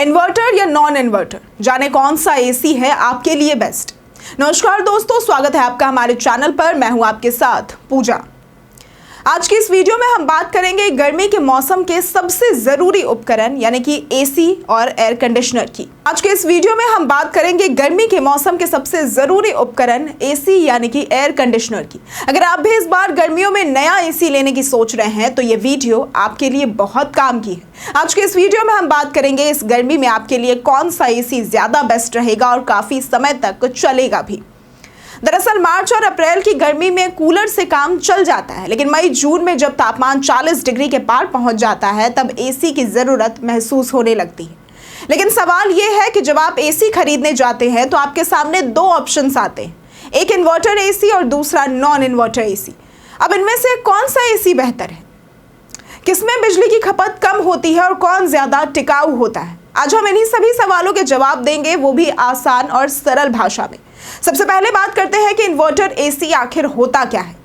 Inverter या non inverter, जाने कौन सा एसी है आपके लिए बेस्ट। नमस्कार दोस्तों, स्वागत है आपका हमारे चैनल पर। मैं हूं आपके साथ पूजा। आज की इस वीडियो में हम बात करेंगे गर्मी के मौसम के सबसे जरूरी उपकरण यानी कि एसी और एयर कंडीशनर की। आज के इस वीडियो में हम बात करेंगे गर्मी के मौसम के सबसे जरूरी उपकरण एसी यानी कि एयर कंडीशनर की। अगर आप भी इस बार गर्मियों में नया एसी लेने की सोच रहे हैं तो ये वीडियो आपके लिए बहुत काम की है। आज के इस वीडियो में हम बात करेंगे इस गर्मी में आपके लिए कौन सा एसी ज्यादा बेस्ट रहेगा और काफी समय तक चलेगा भी। दरअसल मार्च और अप्रैल की गर्मी में कूलर से काम चल जाता है, लेकिन मई जून में जब तापमान 40 डिग्री के पार पहुंच जाता है तब एसी की जरूरत महसूस होने लगती है। लेकिन सवाल यह है कि जब आप एसी खरीदने जाते हैं तो आपके सामने दो ऑप्शंस आते हैं, एक इन्वर्टर एसी और दूसरा नॉन इन्वर्टर एसी। अब इनमें से कौन सा एसी बेहतर है, किसमें बिजली की खपत कम होती है और कौन ज्यादा टिकाऊ होता है, आज हम इन्हीं सभी सवालों के जवाब देंगे, वो भी आसान और सरल भाषा में। सबसे पहले बात करते हैं कि इन्वर्टर एसी आखिर होता क्या है।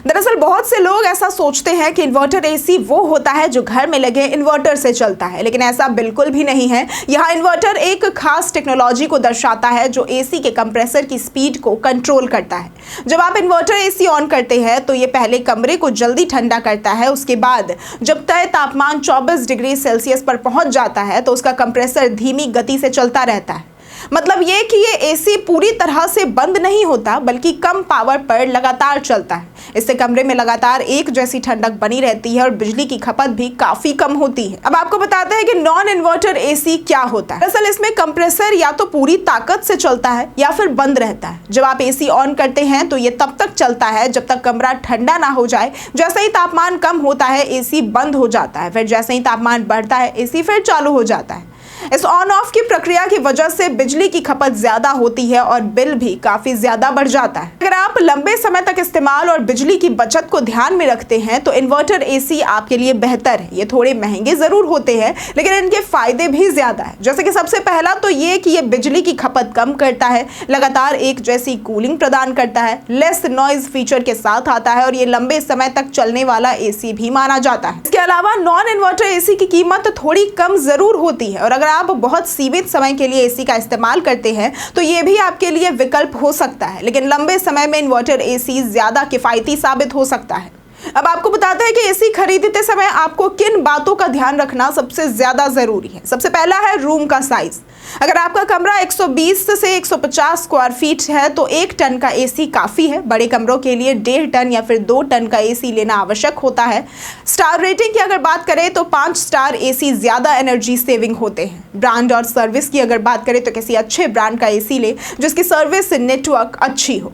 दरअसल बहुत से लोग ऐसा सोचते हैं कि इन्वर्टर एसी वो होता है जो घर में लगे इन्वर्टर से चलता है, लेकिन ऐसा बिल्कुल भी नहीं है। यहाँ इन्वर्टर एक खास टेक्नोलॉजी को दर्शाता है जो एसी के कंप्रेसर की स्पीड को कंट्रोल करता है। जब आप इन्वर्टर एसी ऑन करते हैं तो ये पहले कमरे को जल्दी ठंडा करता है, उसके बाद जब तय तापमान 24 डिग्री सेल्सियस पर पहुंच जाता है तो उसका कंप्रेसर धीमी गति से चलता रहता है। मतलब ये कि ये एसी पूरी तरह से बंद नहीं होता बल्कि कम पावर पर लगातार चलता है। इससे कमरे में लगातार एक जैसी ठंडक बनी रहती है और बिजली की खपत भी काफी कम होती है। अब आपको बताते हैं कि नॉन इन्वर्टर एसी क्या होता है। दरअसल इसमें कंप्रेसर या तो पूरी ताकत से चलता है या फिर बंद रहता है। जब आप एसी ऑन करते हैं तो ये तब तक चलता है जब तक कमरा ठंडा ना हो जाए। जैसे ही तापमान कम होता है एसी बंद हो जाता है, फिर जैसे ही तापमान बढ़ता है एसी फिर चालू हो जाता है। इस ऑन ऑफ की प्रक्रिया की वजह से बिजली की खपत ज्यादा होती है और बिल भी काफी ज्यादा बढ़ जाता है। अगर आप लंबे समय तक इस्तेमाल और बिजली की बचत को ध्यान में रखते हैं तो इन्वर्टर एसी आपके लिए बेहतर है। ये थोड़े महंगे जरूर होते हैं लेकिन इनके फायदे भी ज्यादा है। जैसे कि सबसे पहला तो ये कि ये बिजली की खपत कम करता है, लगातार एक जैसी कूलिंग प्रदान करता है, लेस नॉइज फीचर के साथ आता है और ये लंबे समय तक चलने वाला एसी भी माना जाता है। इसके अलावा नॉन इन्वर्टर एसी की कीमत थोड़ी कम जरूर होती है और अगर आप बहुत सीमित समय के लिए एसी का इस्तेमाल करते हैं तो ये भी आपके लिए विकल्प हो सकता है, लेकिन लंबे समय में इन्वर्टर एसी ज्यादा किफायती साबित हो सकता है। अब आपको बताते हैं कि एसी खरीदते समय आपको किन बातों का ध्यान रखना सबसे ज्यादा जरूरी है। सबसे पहला है रूम का साइज। अगर आपका कमरा 120 से 150 स्क्वायर फीट है तो 1 टन का एसी काफी है। बड़े कमरों के लिए 1.5 टन या फिर 2 टन का एसी लेना आवश्यक होता है। स्टार रेटिंग की अगर बात करें तो 5 स्टार एसी ज्यादा एनर्जी सेविंग होते हैं। ब्रांड और सर्विस की अगर बात करें तो किसी अच्छे ब्रांड का एसी ले जिसकी सर्विस नेटवर्क अच्छी हो।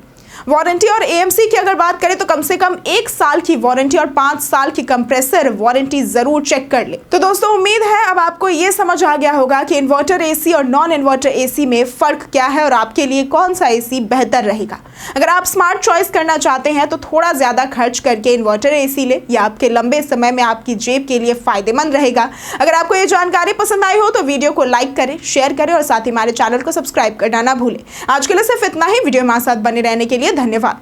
वारंटी और एएमसी की अगर बात करें तो कम से कम 1 साल की वारंटी और 5 साल की कंप्रेसर वारंटी जरूर चेक कर ले। तो दोस्तों उम्मीद है अब आपको ये समझ आ गया होगा कि इन्वर्टर एसी और नॉन इन्वर्टर एसी में फर्क क्या है और आपके लिए कौन सा एसी बेहतर रहेगा। अगर आप स्मार्ट चॉइस करना चाहते हैं तो थोड़ा ज्यादा खर्च करके इन्वर्टर एसी ले, या आपके लंबे समय में आपकी जेब के लिए फायदेमंद रहेगा। अगर आपको ये जानकारी पसंद आई हो तो वीडियो को लाइक करें, शेयर करें और साथ ही हमारे चैनल को सब्सक्राइब करना ना भूलें। आज के लिए सिर्फ इतना ही। वीडियो हमारे साथ बने रहने के लिए धन्यवाद।